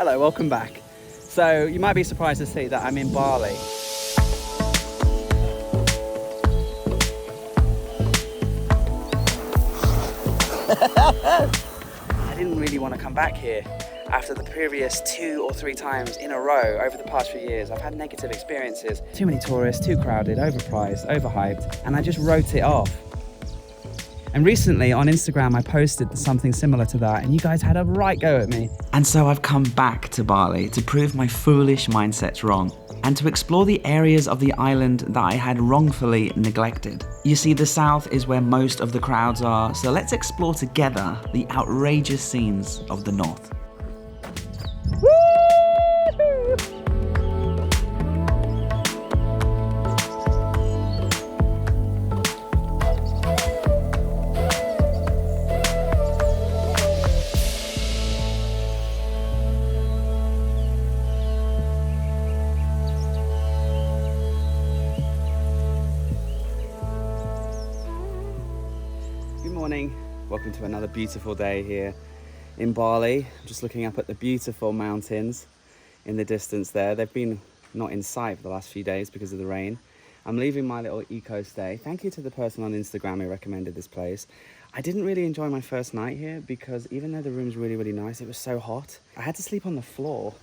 Hello, welcome back. So you might be surprised to see that I'm in Bali. I didn't really want to come back here after the previous 2 or 3 times in a row over the past few years. I've had negative experiences. Too many tourists, too crowded, overpriced, overhyped, and I just wrote it off. And recently on Instagram, I posted something similar to that, and you guys had a right go at me. And so I've come back to Bali to prove my foolish mindsets wrong, and to explore the areas of the island that I had wrongfully neglected. You see, the south is where most of the crowds are, so let's explore together the outrageous scenes of the north. Good morning, welcome to another beautiful day here in Bali. I'm just looking up at the beautiful mountains in the distance there. They've been not in sight for the last few days because of the rain. I'm leaving my little eco stay. Thank you to the person on Instagram who recommended this place. I didn't really enjoy my first night here because even though the room's really nice, it was so hot. I had to sleep on the floor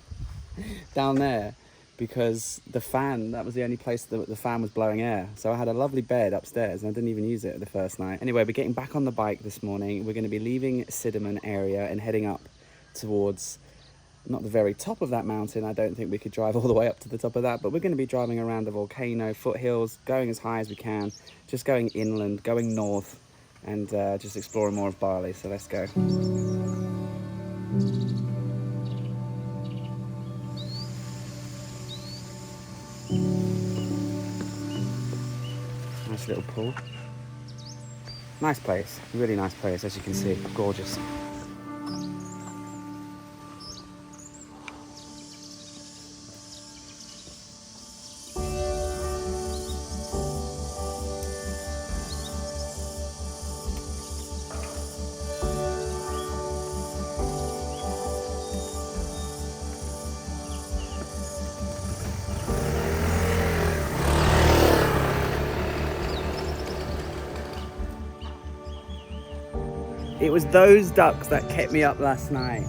down there because the fan, that was the only place that the fan was blowing air. So I had a lovely bed upstairs and I didn't even use it the first night. Anyway, we're getting back on the bike this morning. We're going to be leaving Sidemen area and heading up towards, not the very top of that mountain. I don't think we could drive all the way up to the top of that, but we're going to be driving around the volcano, foothills, going as high as we can, just going inland, going north, and just exploring more of Bali. So let's go. Nice little pool. Nice place, really nice place, as you can see, gorgeous. It was those ducks that kept me up last night.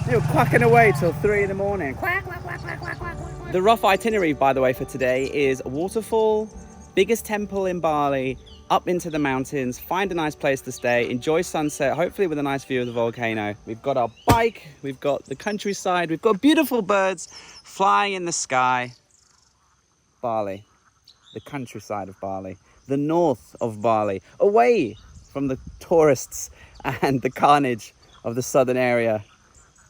They were quacking away till 3 in the morning. Quack, quack, quack, quack, quack, quack, quack. The rough itinerary, by the way, for today is waterfall, biggest temple in Bali, up into the mountains, find a nice place to stay, enjoy sunset, hopefully with a nice view of the volcano. We've got our bike, we've got the countryside, we've got beautiful birds flying in the sky. Bali, the countryside of Bali, the north of Bali, away from the tourists and the carnage of the southern area.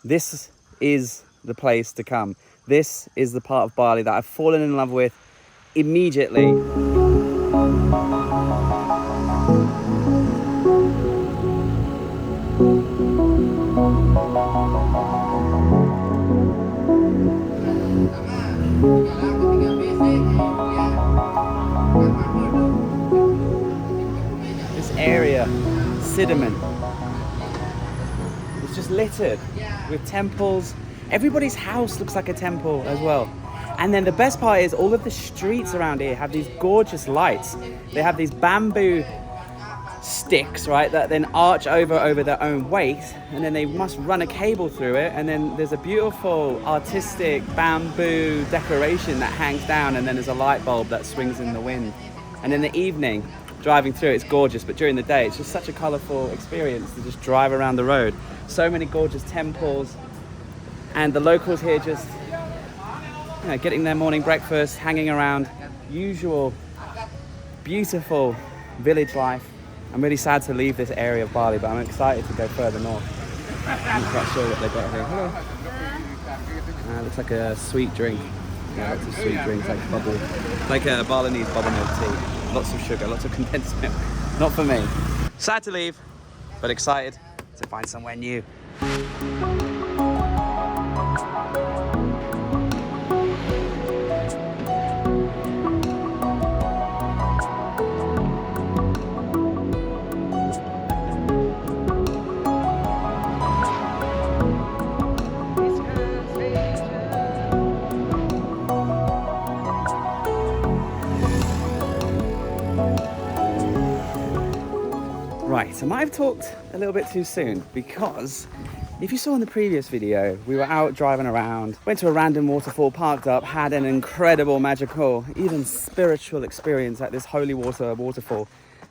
This is the place to come. This is the part of Bali that I've fallen in love with immediately. Area, Sidemen, it's just littered with temples. Everybody's house looks like a temple as well. And then the best part is all of the streets around here have these gorgeous lights. They have these bamboo sticks, right, that then arch over their own weight, and then they must run a cable through it, and then there's a beautiful artistic bamboo decoration that hangs down, and then there's a light bulb that swings in the wind. And in the evening, driving through, it's gorgeous, but during the day, it's just such a colourful experience to just drive around the road. So many gorgeous temples, and the locals here just, you know, getting their morning breakfast, hanging around, usual, beautiful village life. I'm really sad to leave this area of Bali, but I'm excited to go further north. I'm not quite sure what they've got here. Hello. Looks like a sweet drink. Yeah, lots of sweet drinks, like bubble, like a Balinese bubble milk tea. Lots of sugar, lots of condensed milk. Not for me. Sad to leave, but excited to find somewhere new. Right, I might have talked a little bit too soon because if you saw in the previous video, we were out driving around, went to a random waterfall, parked up, had an incredible, magical, even spiritual experience at this holy water waterfall.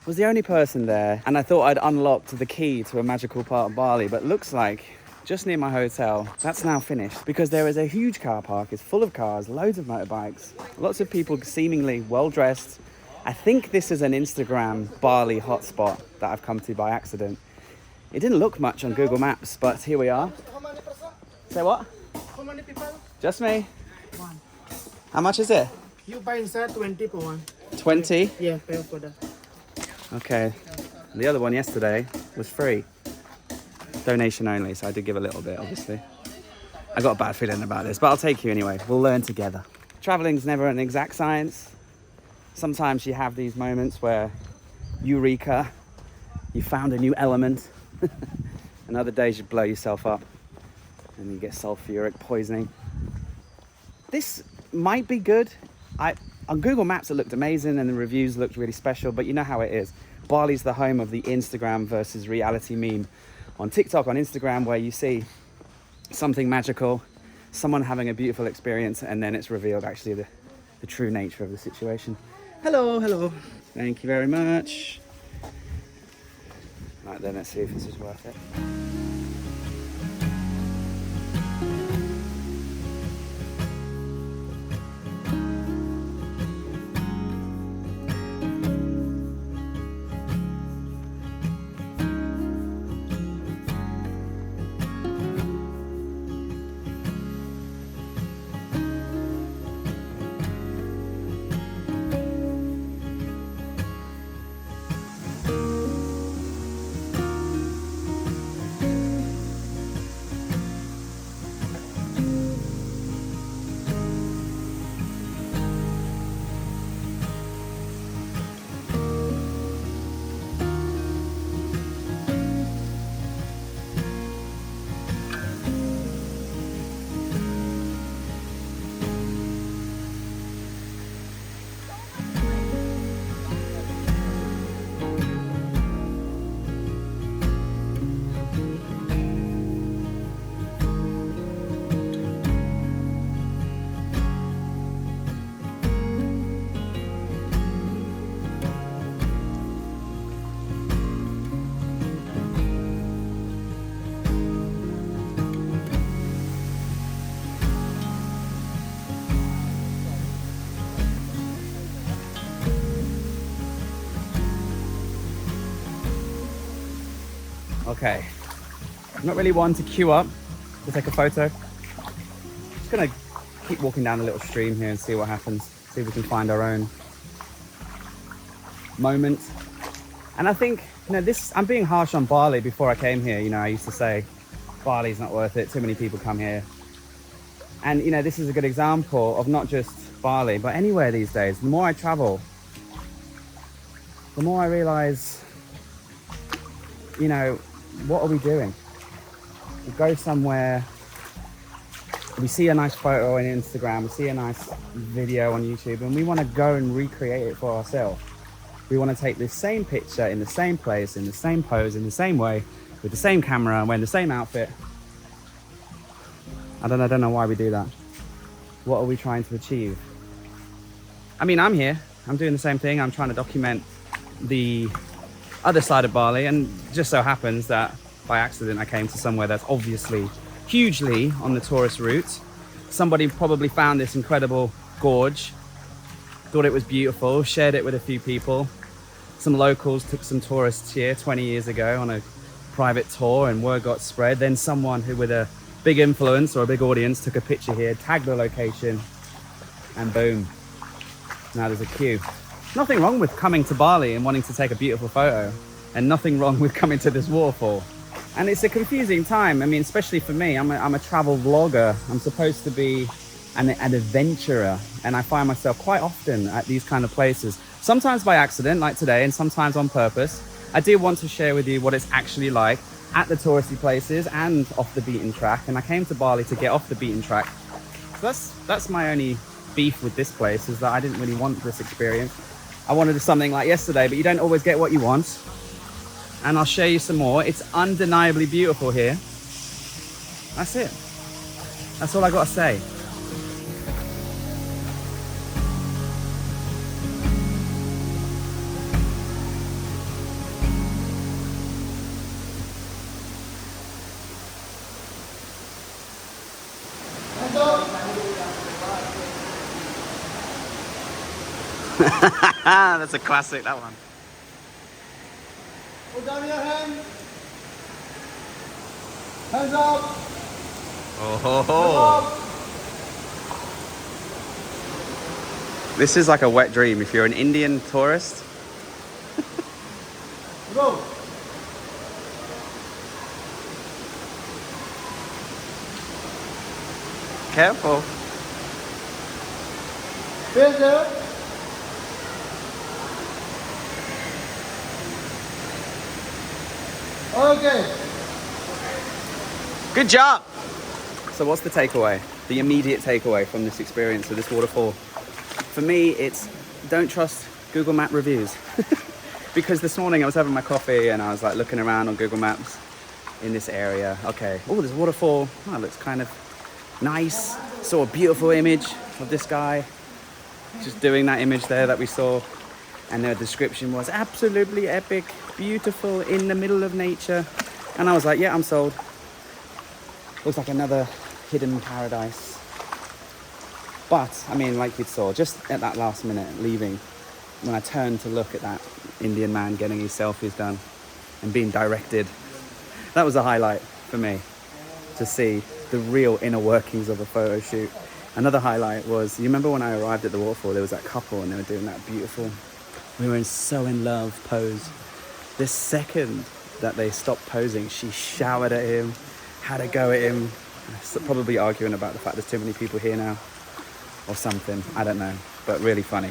Was the only person there, and I thought I'd unlocked the key to a magical part of Bali, but looks like just near my hotel, that's now finished because there is a huge car park. It's full of cars, loads of motorbikes, lots of people seemingly well-dressed. I think this is an Instagram Bali hotspot that I've come to by accident. It didn't look much on Google Maps, but here we are. Say what? How many people? Just me. One. How much is it? You buy inside 20 per one. 20? Yeah, pay for that. Okay. The other one yesterday was free. Donation only, so I did give a little bit, obviously. I got a bad feeling about this, but I'll take you anyway. We'll learn together. Traveling's never an exact science. Sometimes you have these moments where, eureka, you found a new element. And other days you blow yourself up and you get sulfuric poisoning. This might be good. On Google Maps it looked amazing and the reviews looked really special, but you know how it is. Bali's the home of the Instagram versus reality meme. On TikTok, on Instagram, where you see something magical, someone having a beautiful experience, and then it's revealed actually the true nature of the situation. Hello, hello. Thank you very much. Right then, let's see if this is worth it. Okay, I'm not really one to queue up to take a photo. Just gonna keep walking down a little stream here and see what happens. See if we can find our own moment. And I think, I'm being harsh on Bali. Before I came here, I used to say, Bali's not worth it, too many people come here. And this is a good example of not just Bali, but anywhere these days. The more I travel, the more I realize, what are we doing? We go somewhere, we see a nice photo on Instagram, we see a nice video on YouTube, and we want to go and recreate it for ourselves. We want to take this same picture in the same place, in the same pose, in the same way, with the same camera, and wearing the same outfit. I don't know why we do that. What are we trying to achieve? I mean, I'm here, I'm doing the same thing. I'm trying to document the other side of Bali, and just so happens that by accident I came to somewhere that's obviously hugely on the tourist route. Somebody probably found this incredible gorge, thought it was beautiful, shared it with a few people. Some locals took some tourists here 20 years ago on a private tour, and word got spread. Then someone who with a big influence or a big audience took a picture here, tagged the location, and boom, now there's a queue. Nothing wrong with coming to Bali and wanting to take a beautiful photo, and nothing wrong with coming to this waterfall. And it's a confusing time. I mean, especially for me, I'm a travel vlogger. I'm supposed to be an adventurer, and I find myself quite often at these kind of places, sometimes by accident like today, and sometimes on purpose. I do want to share with you what it's actually like at the touristy places and off the beaten track, and I came to Bali to get off the beaten track. So that's my only beef with this place, is that I didn't really want this experience. I wanted something like yesterday, but you don't always get what you want. and I'll show you some more. It's undeniably beautiful here. That's it. That's all I got to say. That's a classic, that one. Put down your hand. Hands up. Oh ho ho. This is like a wet dream if you're an Indian tourist. Go. Careful. Face there. Okay. Good job. So what's the takeaway? The immediate takeaway from this experience of this waterfall? For me, it's don't trust Google Map reviews. Because this morning I was having my coffee and I was like looking around on Google Maps in this area. Okay, oh, there's a waterfall. Oh, it looks kind of nice. Saw a beautiful image of this guy just doing that image there that we saw. And their description was absolutely epic, beautiful, in the middle of nature. And I was like, yeah, I'm sold. Looks like another hidden paradise. But, I mean, like you saw, just at that last minute, leaving, when I turned to look at that Indian man getting his selfies done and being directed, that was a highlight for me, to see the real inner workings of a photo shoot. Another highlight was, you remember when I arrived at the waterfall, there was that couple and they were doing that beautiful, we were so in love pose. The second that they stopped posing, she showered at him, had a go at him, probably arguing about the fact there's too many people here now or something, I don't know, but really funny.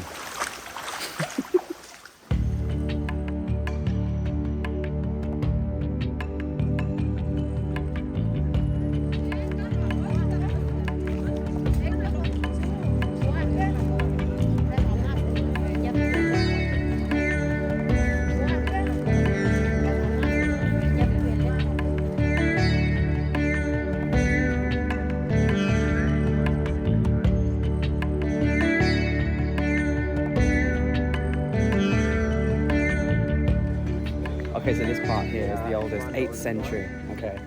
Okay, so this part here is the oldest, 8th century, okay.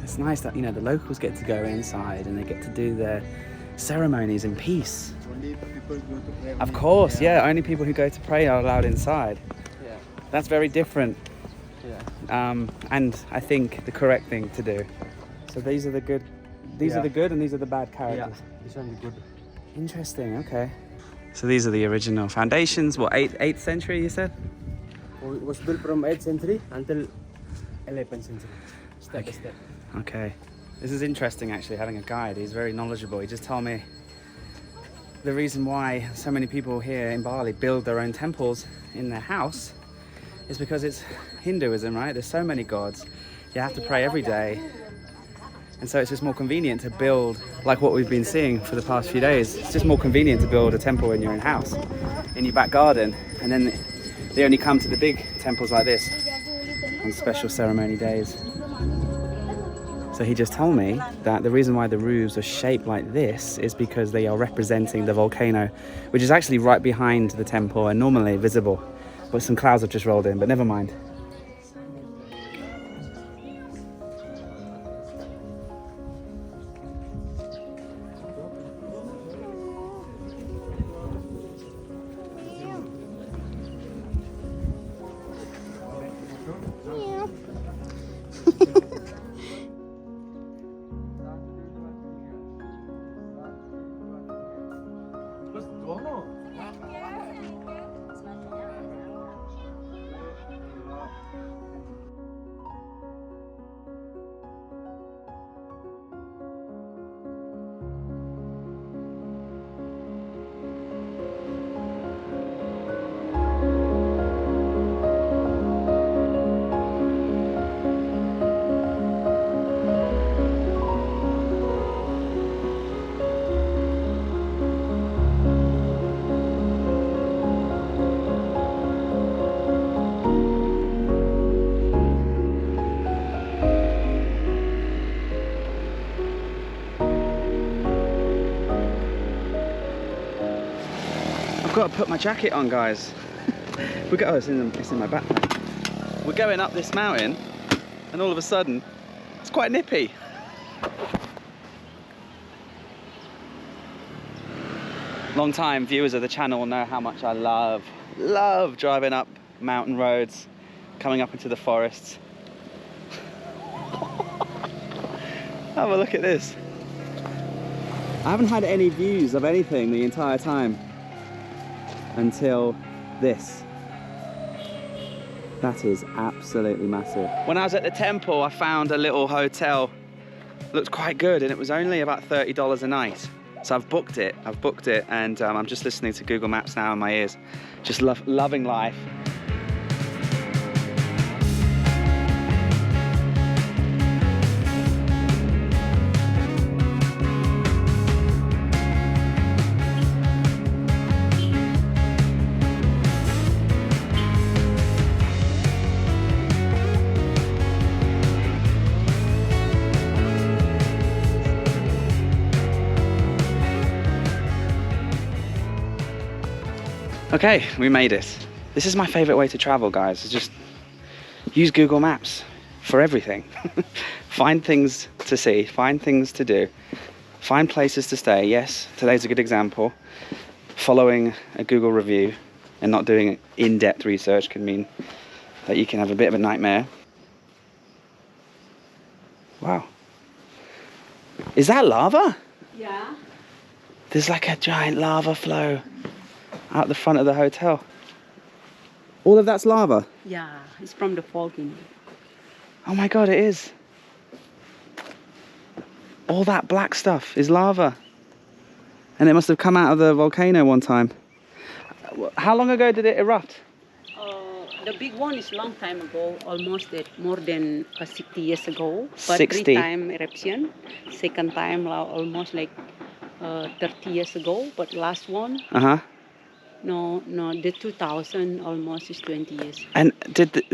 It's nice that, you know, the locals get to go inside and they get to do their ceremonies in peace. Only people go to pray. Of course, yeah, only people who go to pray are allowed inside. Yeah. That's very different, Yeah. and I think the correct thing to do. So these are the good, are the good and these are the bad characters. Yeah. This one is good. Interesting, okay. So these are the original foundations, what, 8th century you said? It was built from 8th century until 11th century. Step by step. Okay. This is interesting actually, having a guide. He's very knowledgeable. He just told me the reason why so many people here in Bali build their own temples in their house is because it's Hinduism, right? There's so many gods. You have to pray every day. And so it's just more convenient to build, like what we've been seeing for the past few days. It's just more convenient to build a temple in your own house, in your back garden. And then they only come to the big temples like this on special ceremony days. So he just told me that the reason why the roofs are shaped like this is because they are representing the volcano, which is actually right behind the temple and normally visible. But some clouds have just rolled in, but never mind. I've got to put my jacket on, guys. Oh, it's in my backpack. We're going up this mountain, and all of a sudden, it's quite nippy. Long-time viewers of the channel will know how much I love driving up mountain roads, coming up into the forests. Have a look at this. I haven't had any views of anything the entire time until this. That is absolutely massive. When I was at the temple, I found a little hotel. Looked quite good, and it was only about $30 a night. So I've booked it, and I'm just listening to Google Maps now in my ears. Just loving life. Okay, we made it. This is my favorite way to travel, guys. Is just use Google Maps for everything. Find things to see, find things to do, find places to stay. Yes, today's a good example. Following a Google review and not doing in-depth research can mean that you can have a bit of a nightmare. Wow. Is that lava? Yeah. There's like a giant lava flow out the front of the hotel. All of that's lava? Yeah, it's from the volcano. Oh my god, it is. All that black stuff is lava. And it must have come out of the volcano one time. How long ago did it erupt? The big one is long time ago, almost more than 60 years ago. But 60? 3-time eruption. Second time almost like 30 years ago. But last one, Uh-huh. no, the 2000 almost is 20 years. And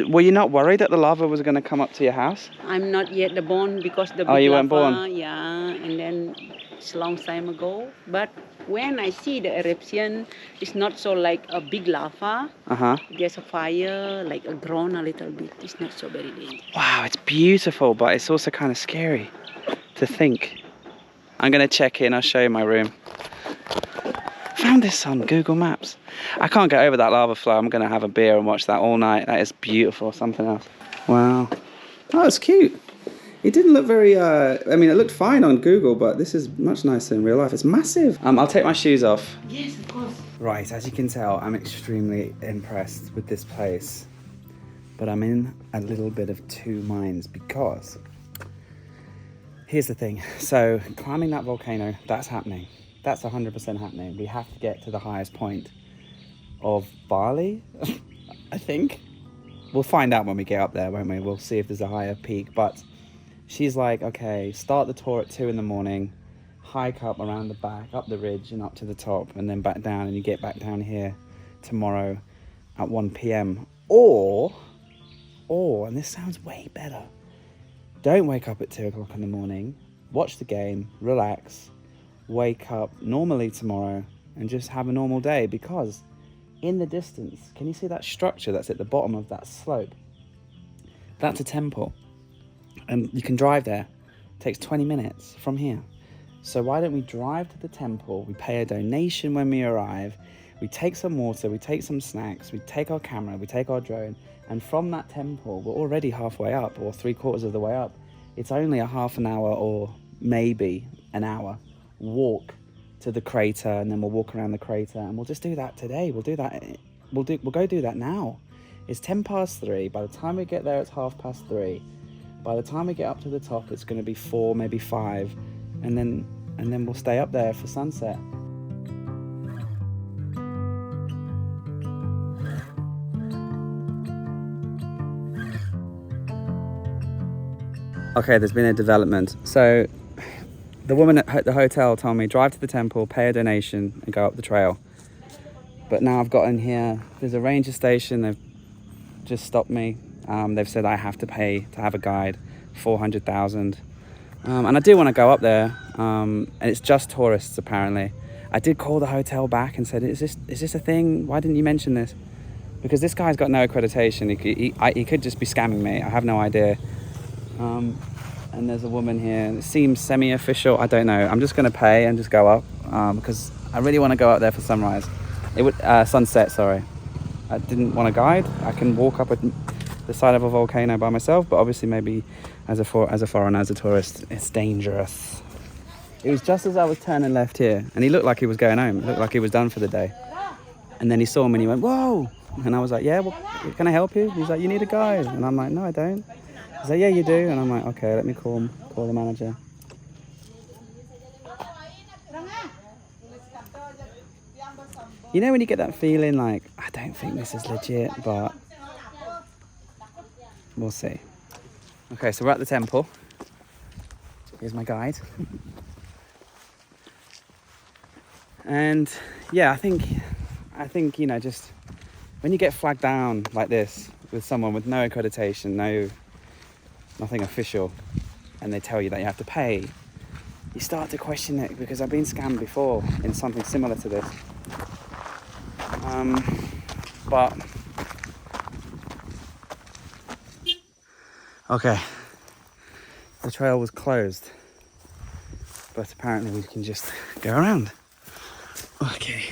were you not worried that the lava was going to come up to your house? I'm not yet born because the big Oh, you lava, weren't born? Yeah, and then it's long time ago. But when I see the eruption, it's not so like a big lava. Uh-huh. There's a fire, like a grown a little bit. It's not so very dangerous. Wow, it's beautiful, but it's also kind of scary to think. I'm going to check in, I'll show you my room. Found this on Google Maps. I can't get over that lava flow. I'm going to have a beer and watch that all night. That is beautiful. Something else. Wow. Oh, it's cute. It didn't look very, I mean, it looked fine on Google, but this is much nicer in real life. It's massive. I'll take my shoes off. Yes, of course. Right, as you can tell, I'm extremely impressed with this place. But I'm in a little bit of two minds because here's the thing. So climbing that volcano, that's happening. That's 100% happening. We have to get to the highest point of Bali, I think. We'll find out when we get up there, won't we? We'll see if there's a higher peak. But she's like, okay, start the tour at 2 in the morning, hike up around the back, up the ridge and up to the top, and then back down, and you get back down here tomorrow at 1 p.m. Or, and this sounds way better, don't wake up at 2 o'clock in the morning, watch the game, relax, wake up normally tomorrow and just have a normal day, because in the distance, can you see that structure that's at the bottom of that slope? That's a temple, and you can drive there. It takes 20 minutes from here. So why don't we drive to the temple, we pay a donation when we arrive, we take some water, we take some snacks, we take our camera, we take our drone, and from that temple, we're already halfway up, or 3/4 of the way up. It's only a half an hour or maybe an hour walk to the crater, and then we'll walk around the crater, and we'll just do that today. We'll go do that now. It's 3:10. By the time we get there, it's 3:30. By the time we get up to the top, it's going to be 4, maybe 5, and then we'll stay up there for sunset. Okay, there's been a development. So the woman at the hotel told me, drive to the temple, pay a donation, and go up the trail. But now I've got in here, there's a ranger station, they've just stopped me. They've said I have to pay to have a guide, 400,000. And I do want to go up there, and it's just tourists apparently. I did call the hotel back and said, is this a thing? Why didn't you mention this? Because this guy's got no accreditation. He could just be scamming me. I have no idea. And there's a woman here. It seems semi-official. I don't know. I'm just going to pay and just go up because I really want to go up there for sunrise. Sunset, sorry. I didn't want a guide. I can walk up the side of a volcano by myself, but obviously maybe as a foreigner, as a tourist, it's dangerous. It was just as I was turning left here, and he looked like he was going home. It looked like he was done for the day. And then he saw me and he went, whoa! And I was like, yeah, well, can I help you? He's like, you need a guide. And I'm like, no, I don't. He's like, yeah, you do. And I'm like, okay, let me call the manager. You know when you get that feeling like, I don't think this is legit, but we'll see. Okay, so we're at the temple. Here's my guide. And yeah, I think, you know, just when you get flagged down like this with someone with no accreditation, nothing official, and they tell you that you have to pay, you start to question it, because I've been scammed before in something similar to this. But okay, the trail was closed, but apparently we can just go around. Okay.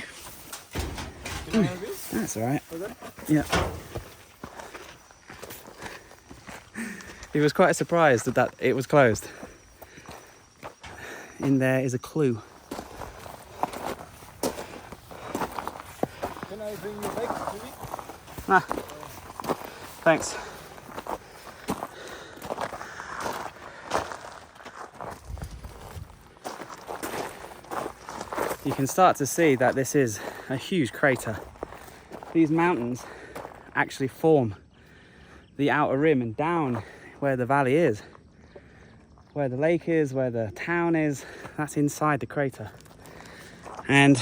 That's all right. Yeah. He was quite surprised that it was closed. In there is a clue. Can I bring you back to me? Nah. Thanks. You can start to see that this is a huge crater. These mountains actually form the outer rim, and down where the valley is, where the lake is, where the town is, that's inside the crater. And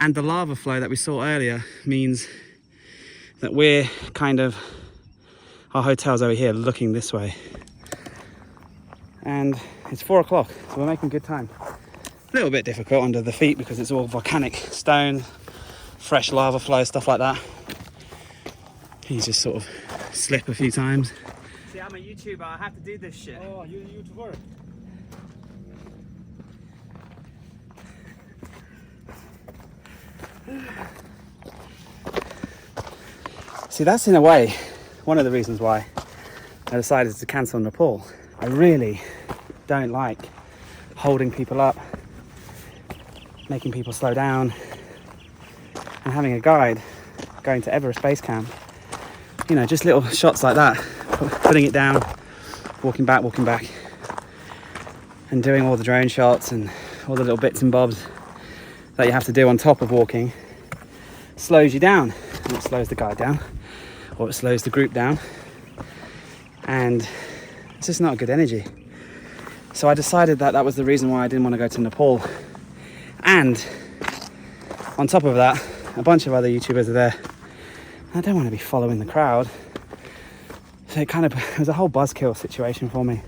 the lava flow that we saw earlier means that we're our hotel's over here looking this way. And it's 4 o'clock, so we're making good time. A little bit difficult under the feet because it's all volcanic stone, fresh lava flow, stuff like that. You just sort of slip a few times. See, I'm a YouTuber, I have to do this shit. Oh, you're a YouTuber. See, that's in a way one of the reasons why I decided to cancel Nepal. I really don't like holding people up, making people slow down, and having a guide going to Everest Base Camp. You know, just little shots like that, putting it down, walking back, and doing all the drone shots and all the little bits and bobs that you have to do on top of walking slows you down. And it slows the guide down, or it slows the group down, and it's just not good energy. So I decided that was the reason why I didn't want to go to Nepal. And on top of that, a bunch of other YouTubers are there. I don't want to be following the crowd. So it was a whole buzzkill situation for me.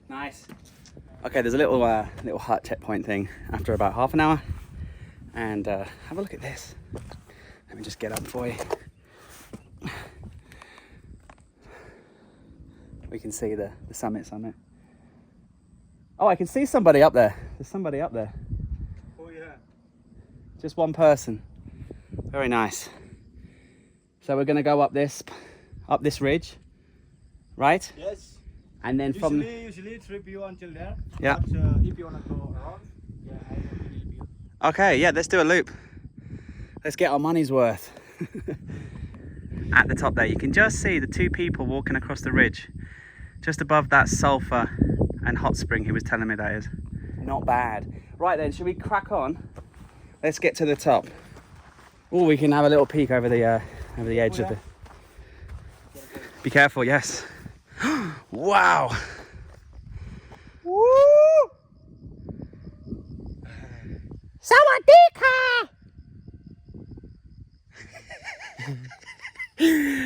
Nice. Okay, there's a little hut checkpoint thing after about half an hour. And have a look at this. Let me just get up for you. We can see the summit. Oh, I can see somebody up there. There's somebody up there. Oh yeah. Just one person. Very nice. So we're gonna go up this ridge, right? Yes. And then Usually trip you until there. Yeah. But, if you wanna go around, yeah, I will help you. Okay, yeah, let's do a loop. Let's get our money's worth. At the top there, you can just see the two people walking across the ridge, just above that sulfur and hot spring he was telling me that is. Not bad. Right then, should we crack on? Let's get to the top. Oh, we can have a little peek over the edge of the... Be careful, yes. Wow. Woo! Sawadee-ka!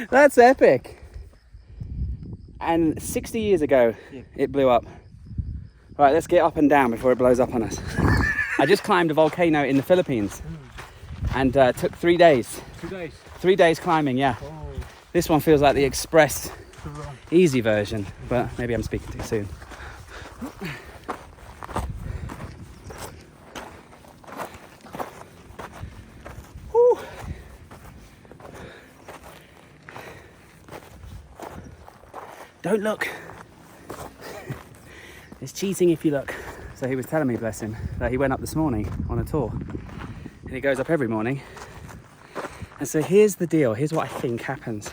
That's epic. And 60 years ago, it blew up. Right, let's get up and down before it blows up on us. I just climbed a volcano in the Philippines and took 3 days. 2 days. 3 days climbing, yeah. Oh, This one feels like the express easy version, but maybe I'm speaking too soon. Whew. Don't look. It's cheating if you look. So he was telling me, bless him, that he went up this morning on a tour. And he goes up every morning. And so here's the deal. Here's what I think happens.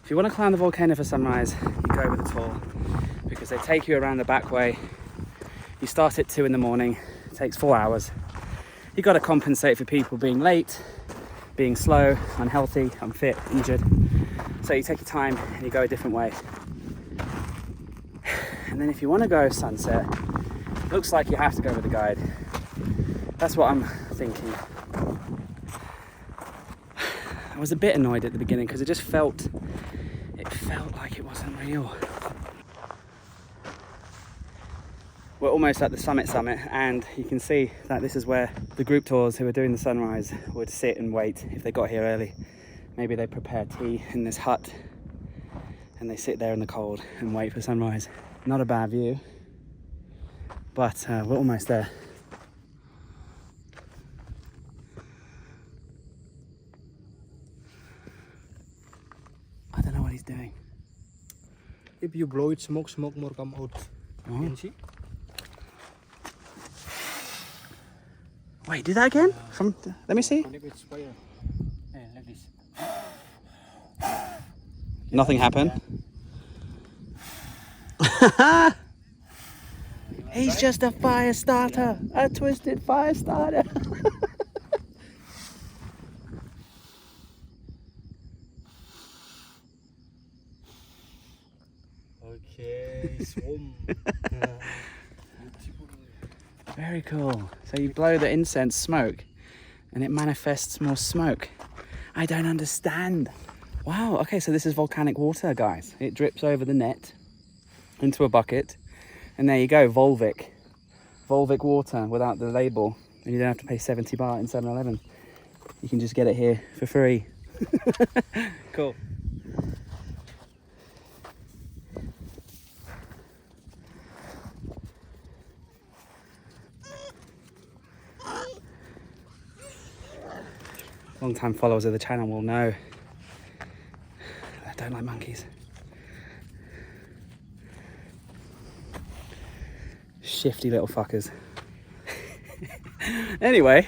If you want to climb the volcano for sunrise, you go with a tour because they take you around the back way. You start at 2 in the morning. It takes 4 hours. You got to compensate for people being late, being slow, unhealthy, unfit, injured. So you take your time and you go a different way. And then if you want to go sunset, it looks like you have to go with a guide. That's what I'm thinking. I was a bit annoyed at the beginning because it felt like it wasn't real. We're almost at the summit, and you can see that this is where the group tours who are doing the sunrise would sit and wait if they got here early. Maybe they prepare tea in this hut and they sit there in the cold and wait for sunrise. Not a bad view, but we're almost there. I don't know what he's doing. if you blow it, smoke more come out. Oh. You can see? Wait, do that again? Let me see. If it's fire, like this. Nothing happened. He's just a fire starter, a twisted fire starter. Okay, swim. Very cool. So you blow the incense smoke and it manifests more smoke. I don't understand. Wow, okay, so this is volcanic water, guys. It drips over the net into a bucket. And there you go, Volvic. Volvic water without the label. And you don't have to pay 70 baht in 7-Eleven. You can just get it here for free. Cool. Long-time followers of the channel will know I don't like monkeys. Shifty little fuckers. Anyway,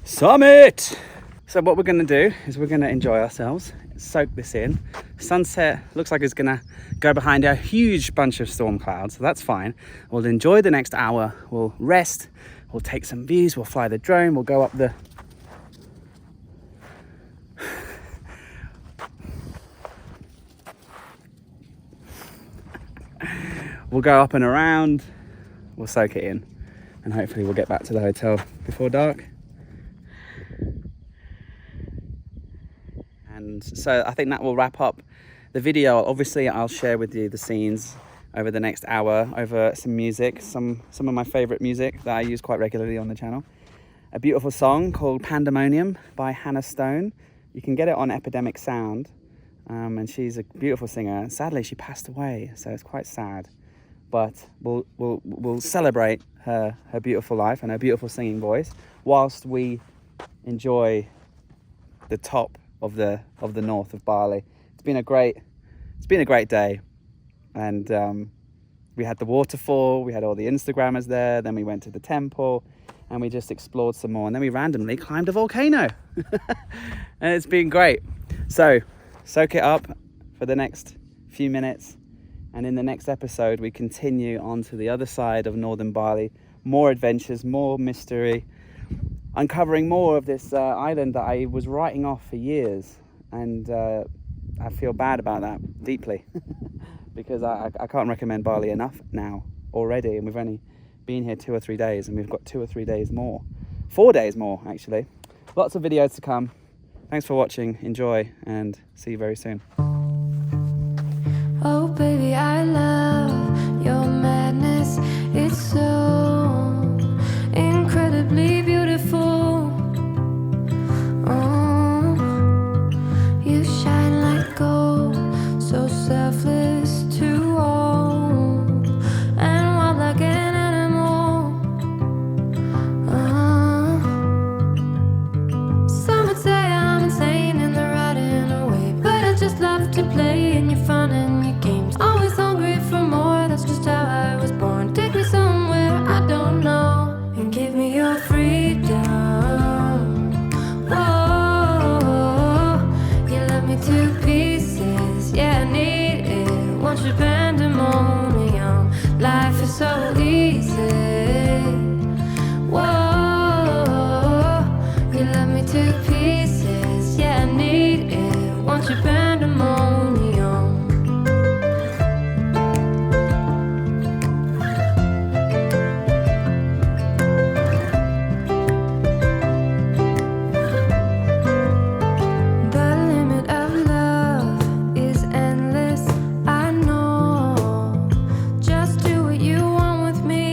summit! So what we're gonna do is we're gonna enjoy ourselves, soak this in. Sunset looks like it's gonna go behind a huge bunch of storm clouds, so that's fine. We'll enjoy the next hour, we'll rest, we'll take some views, we'll fly the drone, we'll go up the we'll go up and around, we'll soak it in, and hopefully we'll get back to the hotel before dark. And so I think that will wrap up the video. Obviously I'll share with you the scenes over the next hour, over some music, some of my favorite music that I use quite regularly on the channel. A beautiful song called Pandemonium by Hannah Stone. You can get it on Epidemic Sound, and she's a beautiful singer. Sadly she passed away, so it's quite sad. But we'll celebrate her beautiful life and her beautiful singing voice whilst we enjoy the top of the north of Bali. It's been a great day, and we had the waterfall, we had all the Instagrammers there, then we went to the temple and we just explored some more, and then we randomly climbed a volcano. And it's been great. So soak it up for the next few minutes. And in the next episode, we continue on to the other side of Northern Bali. More adventures, more mystery, uncovering more of this island that I was writing off for years. And I feel bad about that deeply because I can't recommend Bali enough now already. And we've only been here 2 or 3 days, and we've got 2 or 3 days more. 4 days more, actually. Lots of videos to come. Thanks for watching. Enjoy, and see you very soon. Oh, baby, I love your madness. It's so incredibly beautiful. Oh, you shine like gold, so selfless to all, and wild like an animal. Some would say I'm insane in the right in a way, but I just love to play in your fun and your games. Always hungry for more, that's just how I was born. Take me somewhere I don't know, and give me your freedom. Whoa, you love me to pieces, yeah, I need it. Want your pandemonium, life is so easy. Whoa, you love me to pieces, yeah, I need it. Want your pandemonium. The limit of love is endless, I know. Just do what you want with me.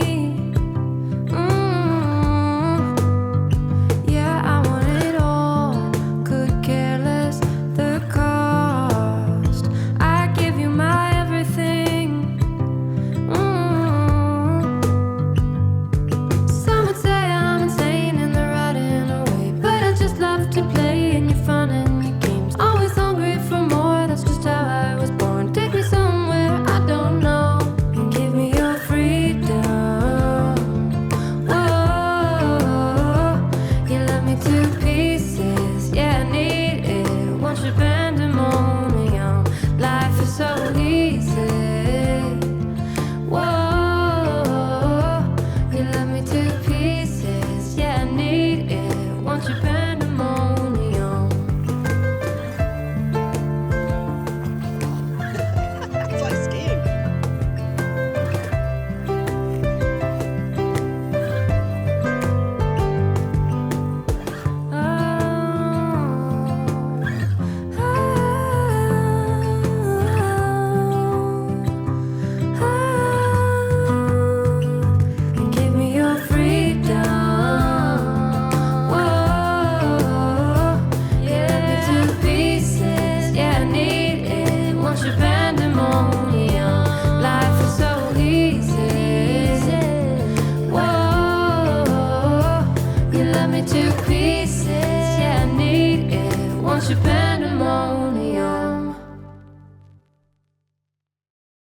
Yeah, I want it all. Could care less the cost. I give you my everything. Some would say I'm insane in the right in a way, but I just love to play in your fun and your games. Always hungry for more, that's just how I was born. Take me somewhere I don't know, and give me your freedom. Whoa, you love me to pieces, yeah, I need it. Want your pandemonium, life is so easy. Whoa, you love me to pieces, yeah, I need it. Want your pandemonium. It's like skiing. And give me your freedom. Whoa, yeah, to pieces, yeah, I need it. Want your pandemonium, life is so easy. Whoa, you love me to pieces, yeah, I need it. Want your pandemonium.